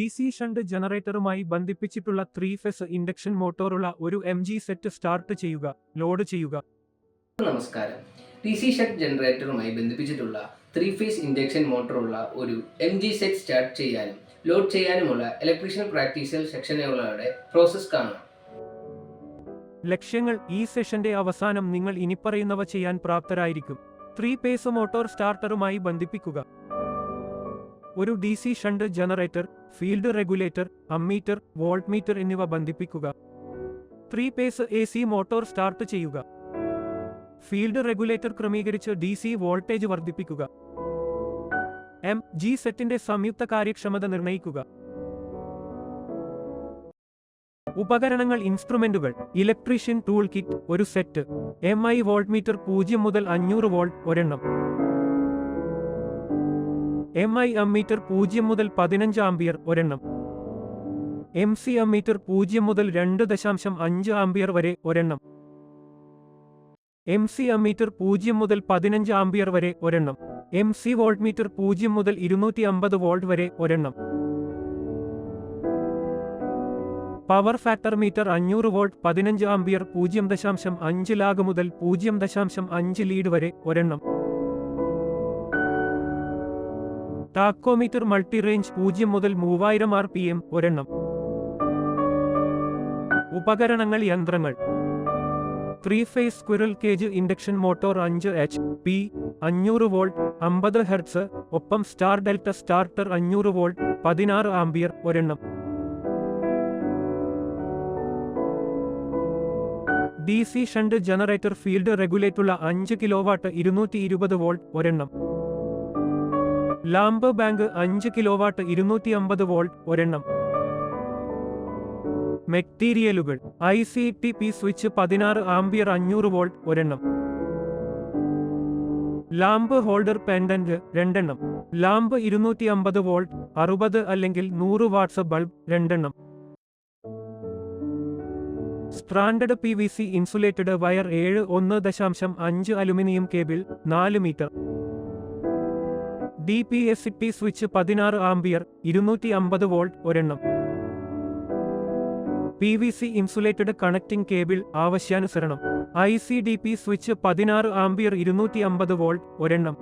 DC shunt ജനറേറ്ററുമായി ബന്ധിപ്പിച്ചിട്ടുള്ള 3-ഫേസ് induction മോട്ടോറുള്ള ഒരു MG set start ചെയ്യുക, ലോഡ് ചെയ്യുക. നമസ്കാരം. DC ഷണ്ട് ജനറേറ്ററുമായി ബന്ധിപ്പിച്ചിട്ടുള്ള 3-ഫേസ് ഇൻഡക്ഷൻ മോട്ടോറുള്ള ഒരു MG സെറ്റ് സ്റ്റാർട്ട് ചെയ്യാനും ലോഡ് ചെയ്യാനുമുള്ള ഇലക്ട്രീഷ്യൻ പ്രാക്ടീഷ്യൽ സെക്ഷനുകളുടെ പ്രോസസ് കാണാം. ലക്ഷ്യങ്ങൾ: ഈ സെഷന്റെ അവസാനം നിങ്ങൾ ഇനിപ്പറയുന്നവ ചെയ്യാൻ പ്രാപ്തരായിരിക്കും. 3-ഫേസ് മോട്ടോർ സ്റ്റാർട്ടറുമായി ബന്ധിപ്പിക്കുക. ഒരു DC shunt generator, field regulator, ammeter, voltmeter എന്നിവ ബന്ധിപ്പിക്കുക. 3-ഫേസ് AC മോട്ടോർ സ്റ്റാർട്ട് ചെയ്യുക. ഫീൽഡ് റെഗുലേറ്റർ ക്രമീകരിച്ച് DC വോൾട്ടേജ് വർദ്ധിപ്പിക്കുക. MG സെറ്റിന്റെ സംയുക്ത കാര്യക്ഷമത നിർണ്ണയിക്കുക. ഉപകരണങ്ങൾ: ഇൻസ്ട്രുമെന്റുകൾ, ഇലക്ട്രീഷ്യൻ ടൂൾ കിറ്റ് ഒരു സെറ്റ്, MI വോൾട്ട്മീറ്റർ 0 മുതൽ 500 വോൾട്ട് ഒരെണ്ണം, MI അമ്മീറ്റർ 0 മുതൽ 15 ആംപിയർ ഒരെണ്ണം, MC അമ്മീറ്റർ 0 മുതൽ 2.5 ആംപിയർ വരെ ഒരെണ്ണം, MC അമ്മീറ്റർ 0 മുതൽ 15 ആംപിയർ വരെ ഒരെണ്ണം, MC വോൾട്ട്മീറ്റർ 0 മുതൽ 250 വോൾട്ട് വരെ ഒരെണ്ണം, power factor meter 500 volt 15 ampere 0.5 lag മുതൽ 0.5 ലീഡ് വരെ ഒരെണ്ണം, ടാക്കോമീറ്റർ മൾട്ടി റേഞ്ച് 0 മുതൽ 3000 RPM ഒരെണ്ണം. ഉപകരണങ്ങൾ: യന്ത്രങ്ങൾ, three phase squirrel cage induction motor 5 HP 500 volt 50 hertz, ഒപ്പം star delta starter 500 volt 16 ampere ഒരെണ്ണം. DC ഷണ്ട് ജനറേറ്റർ ഫീൽഡ് റെഗുലേറ്റുള്ള 5 കിലോവാട്ട് 220 വോൾട്ട് ഒരെണ്ണം. ലാംബ് ബാങ്ക് 5 കിലോവാട്ട് 250 വോൾട്ട് ഒരെണ്ണം. മെറ്റീരിയലുകൾ: ICTP സ്വിച്ച് 16 ആംപിയർ 500 വോൾട്ട് ഒരെണ്ണം. ലാംബ് ഹോൾഡർ പെൻഡന്റ് 2 എണ്ണം. ലാംബ് 250 വോൾട്ട് 60 അല്ലെങ്കിൽ 100 watts bulb 2 എണ്ണം. Stranded PVC insulated wire 1.5 aluminium cable 4 metre. DPSP switch 16 ampere 250 volt ഒരെണ്ണം. PVC insulated connecting cable ആവശ്യാനുസരണം. ICDP switch 16 ampere 250 volt ഒരെണ്ണം.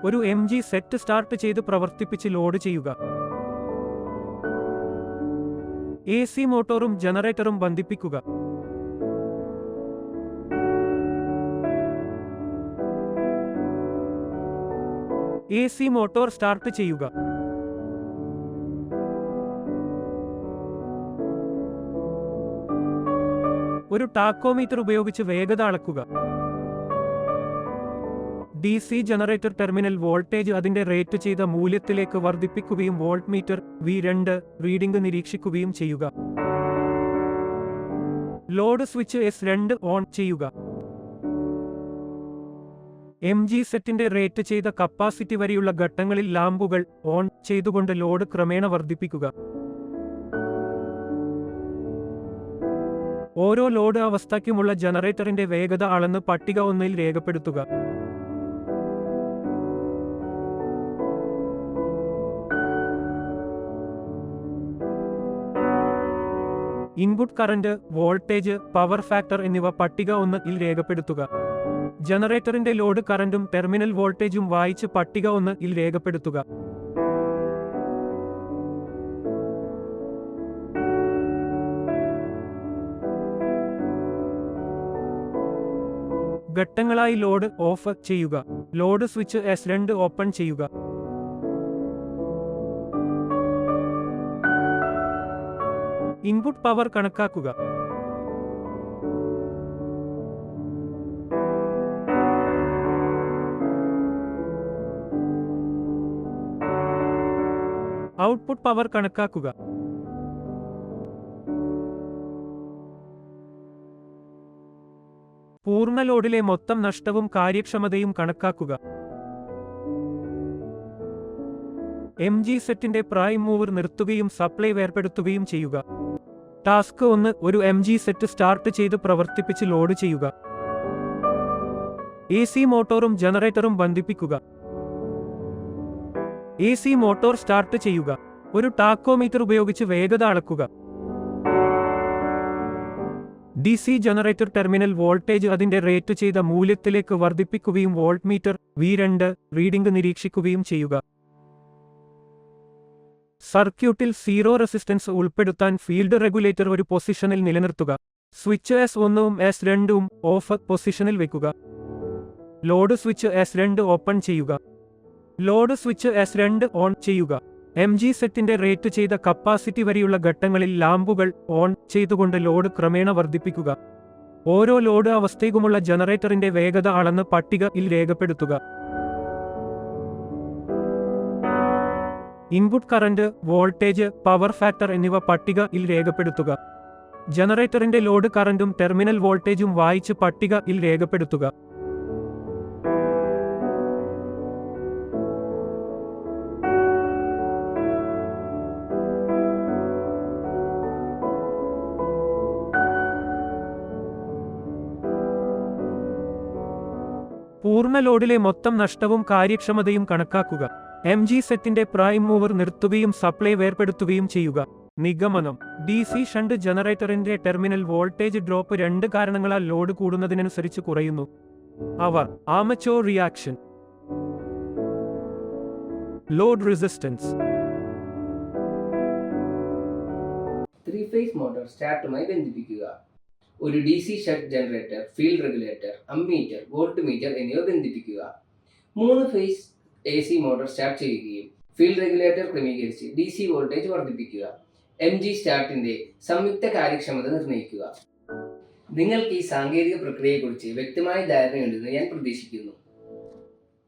ഒരു MG സെറ്റ് സ്റ്റാർട്ട് ചെയ്ത് പ്രവർത്തിപ്പിച്ച് ലോഡ് ചെയ്യുക. AC മോട്ടോറും ജനറേറ്ററും ബന്ധിപ്പിക്കുക. AC മോട്ടോർ സ്റ്റാർട്ട് ചെയ്യുക. ഒരു ടാക്കോമീറ്റർ ഉപയോഗിച്ച് വേഗത അളക്കുക. DC ജനറേറ്റർ ടെർമിനൽ വോൾട്ടേജ് അതിന്റെ റേറ്റ് ചെയ്ത മൂല്യത്തിലേക്ക് വർദ്ധിപ്പിക്കുകയും വോൾട്ട്മീറ്റർ V2 റീഡിംഗ് നിരീക്ഷിക്കുകയും ചെയ്യുക. ലോഡ് സ്വിച്ച് S2 ഓൺ ചെയ്യുക. MG സെറ്റിന്റെ റേറ്റ് ചെയ്ത കപ്പാസിറ്റി വരെയുള്ള ഘട്ടങ്ങളിൽ ലാമ്പുകൾ ഓൺ ചെയ്തുകൊണ്ട് ലോഡ് ക്രമേണ വർദ്ധിപ്പിക്കുക. ഓരോ ലോഡ് അവസ്ഥയ്ക്കുമുള്ള ജനറേറ്ററിന്റെ വേഗത അളന്ന് പട്ടിക 1-ൽ രേഖപ്പെടുത്തുക. Input current, voltage, power factor എന്നിവ പട്ടിക 1-ൽ രേഖപ്പെടുത്തുക. ജനറേറ്ററിന്റെ ലോഡ് കറന്റും ടെർമിനൽ വോൾട്ടേജും വായിച്ച് പട്ടിക 1-ൽ രേഖപ്പെടുത്തുക. ഘട്ടങ്ങളായി ലോഡ് ഓഫ് ചെയ്യുക. ലോഡ് സ്വിച്ച് S2 ഓപ്പൺ ചെയ്യുക. ഇൻപുട്ട് പവർ കണക്കാക്കുക. ഔട്ട്പുട്ട് പവർ കണക്കാക്കുക. പൂർണ്ണ ലോഡിലെ മൊത്തം നഷ്ടവും കാര്യക്ഷമതയും കണക്കാക്കുക. MG സെറ്റിന്റെ പ്രൈം മൂവർ നിർത്തുകയും സപ്ലൈ വേർപെടുത്തുകയും ചെയ്യുക. ടാസ്ക് 1: ഒരു MG സെറ്റ് സ്റ്റാർട്ട് ചെയ്ത് പ്രവർത്തിപ്പിച്ച് ലോഡ് ചെയ്യുക. AC മോട്ടോറും ജനറേറ്ററും ബന്ധിപ്പിക്കുക. AC മോട്ടോർ സ്റ്റാർട്ട് ചെയ്യുക. ഒരു ടാക്കോമീറ്റർ ഉപയോഗിച്ച് വേഗത അളക്കുക. DC ജനറേറ്റർ ടെർമിനൽ വോൾട്ടേജ് അതിന്റെ റേറ്റ് ചെയ്ത മൂല്യത്തിലേക്ക് വർദ്ധിപ്പിക്കുകയും വോൾട്ട് മീറ്റർ V2 റീഡിംഗ് നിരീക്ഷിക്കുകയും ചെയ്യുക. സർക്യൂട്ടിൽ സീറോ റെസിസ്റ്റൻസ് ഉൾപ്പെടുത്താൻ ഫീൽഡ് റെഗുലേറ്റർ ഒരു പൊസിഷനിൽ നിലനിർത്തുക. സ്വിച്ച് S1ഉം S2ഉം ഓഫ് പൊസിഷനിൽ വെക്കുക. ലോഡ് സ്വിച്ച് S2 ഓപ്പൺ ചെയ്യുക. ലോഡ് സ്വിച്ച് S2 ഓൺ ചെയ്യുക. MG സെറ്റിന്റെ റേറ്റ് ചെയ്ത കപ്പാസിറ്റി വരെയുള്ള ഘട്ടങ്ങളിൽ ലാമ്പുകൾ ഓൺ ചെയ്തുകൊണ്ട് ലോഡ് ക്രമേണ വർദ്ധിപ്പിക്കുക. ഓരോ ലോഡ് അവസ്ഥയ്ക്കുമുള്ള ജനറേറ്ററിന്റെ വേഗത അളന്ന് പട്ടികയിൽ രേഖപ്പെടുത്തുക. Input current, voltage, power factor എന്നിവ പട്ടികയിൽ രേഖപ്പെടുത്തുക. ജനറേറ്ററിന്റെ ലോഡ് കറന്റും ടെർമിനൽ വോൾട്ടേജും വായിച്ച് പട്ടികയിൽ രേഖപ്പെടുത്തുക. പൂർണ്ണ ലോഡിലെ മൊത്തം നഷ്ടവും കാര്യക്ഷമതയും കണക്കാക്കുക. MG സെറ്റിന്റെ പ്രൈം മൂവർ നിർത്തുകയും സപ്ലൈ വേർപെടുത്തുകയും ചെയ്യുക. നിഗമനം: DC ഷണ്ട് ജനറേറ്ററിന്റെ ടെർമിനൽ വോൾട്ടേജ് ഡ്രോപ്പ് 2 കാരണങ്ങളാൽ ലോഡ് കൂടുന്നതിനനുസരിച്ച് കുറയുന്നു. അവ: armature reaction, load resistance. Three phase motor സ്റ്റാർട്ടുമായി ബന്ധിപ്പിക്കുക. ഒരു DC shunt generator, field regulator, ammeter, volt meter എന്നിവ ബന്ധിപ്പിക്കുക. 3-ഫേസ് AC മോട്ടോർ സ്റ്റാർട്ട് ചെയ്യുകയും ഫീൽഡ് റെഗുലേറ്റർ ക്രമീകരിച്ച് DC വോൾട്ടേജ് വർദ്ധിപ്പിക്കുക. MG സ്റ്റാർട്ടിന്റെ സംയുക്ത കാര്യക്ഷമത നിർണ്ണയിക്കുക. നിങ്ങൾക്ക് ഈ സാങ്കേതിക പ്രക്രിയയെക്കുറിച്ച് വ്യക്തമായ ധാരണയുണ്ടെന്ന് ഞാൻ പ്രതീക്ഷിക്കുന്നു.